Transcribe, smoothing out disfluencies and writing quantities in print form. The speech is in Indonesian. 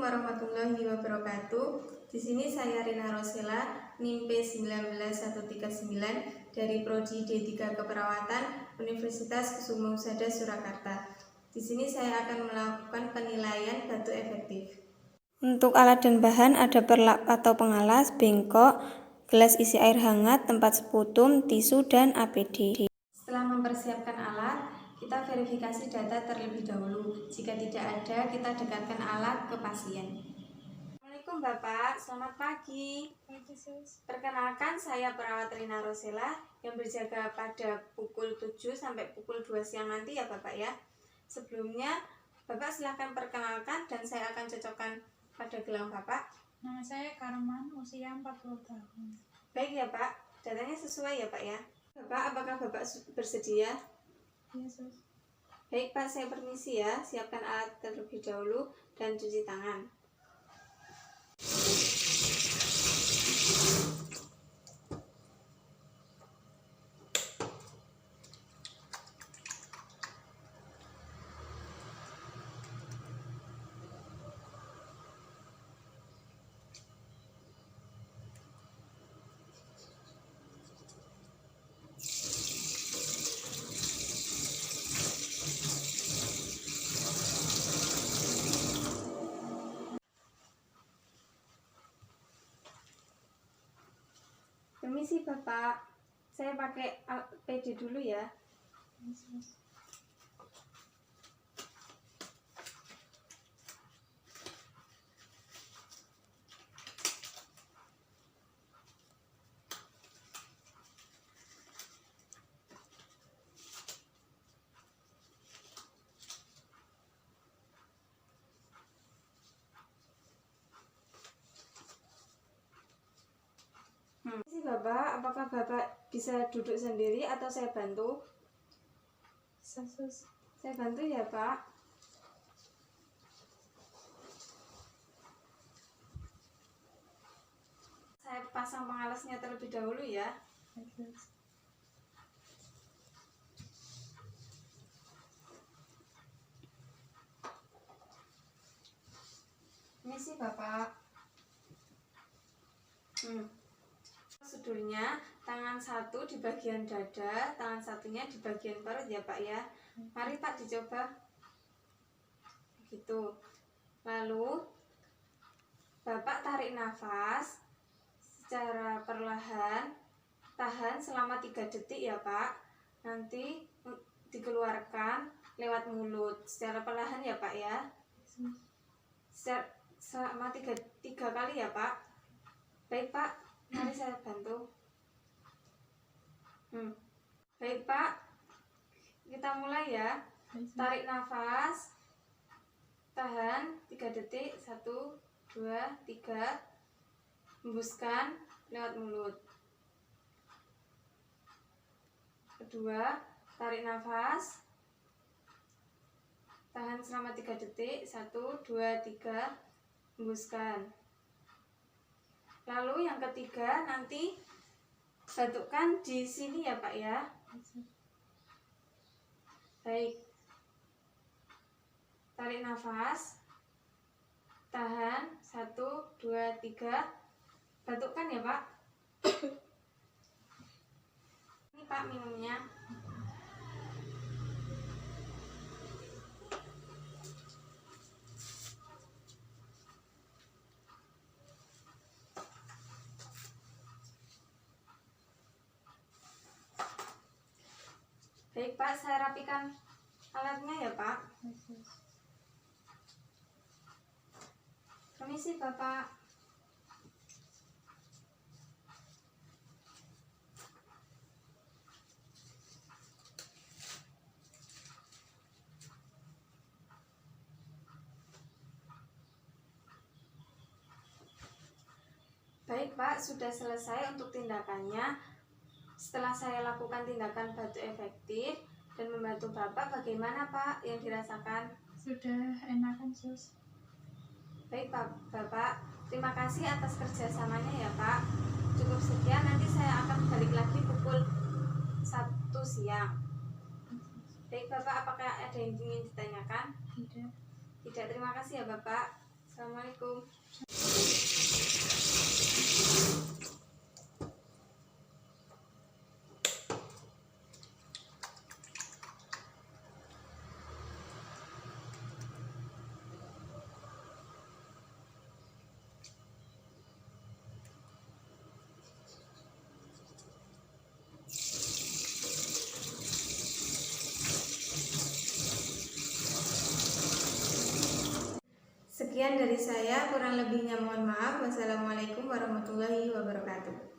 warahmatullahi wabarakatuh. Di sini saya Rina Rosela, NIM P19139 dari Prodi D3 Keperawatan Universitas Kusuma Usada Surakarta. Di sini saya akan melakukan penilaian batu efektif. Untuk alat dan bahan ada perlap atau pengalas, bengkok, gelas isi air hangat, tempat seputum, tisu, dan APD. Setelah mempersiapkan alat, kita verifikasi data terlebih dahulu. Jika tidak ada, kita dekatkan alat ke pasien. Assalamualaikum Bapak, selamat pagi. Perkenalkan, saya perawat Rina Rosela yang berjaga pada pukul 7 sampai pukul 2 siang nanti ya Bapak ya. Sebelumnya, Bapak silahkan perkenalkan dan saya akan cocokkan pada gelang Bapak. Nama saya Karman, usia 40 tahun. Baik ya Pak, datanya sesuai ya Pak ya. Bapak, apakah Bapak bersedia? Iya, Sus. Baik Pak, saya permisi ya. Siapkan alat terlebih dahulu dan cuci tangan. Permisi Bapak, saya pakai PD dulu ya. Yes. Bapak, apakah Bapak bisa duduk sendiri atau saya bantu? Sus. Saya bantu ya Pak. Saya pasang pengalasnya terlebih dahulu ya. Yes. Ini sih Bapak. Prosedurnya, tangan satu di bagian dada, tangan satunya di bagian perut ya Pak ya. Mari Pak dicoba. Gitu. Lalu Bapak tarik nafas secara perlahan, tahan selama 3 detik ya Pak. Nanti dikeluarkan lewat mulut secara perlahan ya Pak ya. Selama 3 kali ya Pak. Baik Pak, mari saya bantu. Baik Pak, kita mulai ya. Tarik nafas, tahan 3 detik, 1, 2, 3. Hembuskan lewat mulut. Kedua, tarik nafas, tahan selama 3 detik, 1, 2, 3. Hembuskan. Lalu yang ketiga, nanti batukkan di sini ya Pak ya. Baik. Tarik nafas, tahan 1, 2, 3. Batukkan ya Pak. Ini Pak minumnya. Baik Pak, saya rapikan alatnya ya Pak. Permisi Bapak. Baik Pak, sudah selesai untuk tindakannya. Setelah saya lakukan tindakan batu efektif dan membantu Bapak, bagaimana Pak yang dirasakan? Sudah enakan, Sus. Baik Bapak, terima kasih atas kerjasamanya ya Pak. Cukup sekian, nanti saya akan balik lagi pukul 1 siang. Baik Bapak, apakah ada yang ingin ditanyakan? Tidak. Tidak, terima kasih ya Bapak. Assalamualaikum. Sekian dari saya, kurang lebihnya mohon maaf. Wassalamualaikum warahmatullahi wabarakatuh.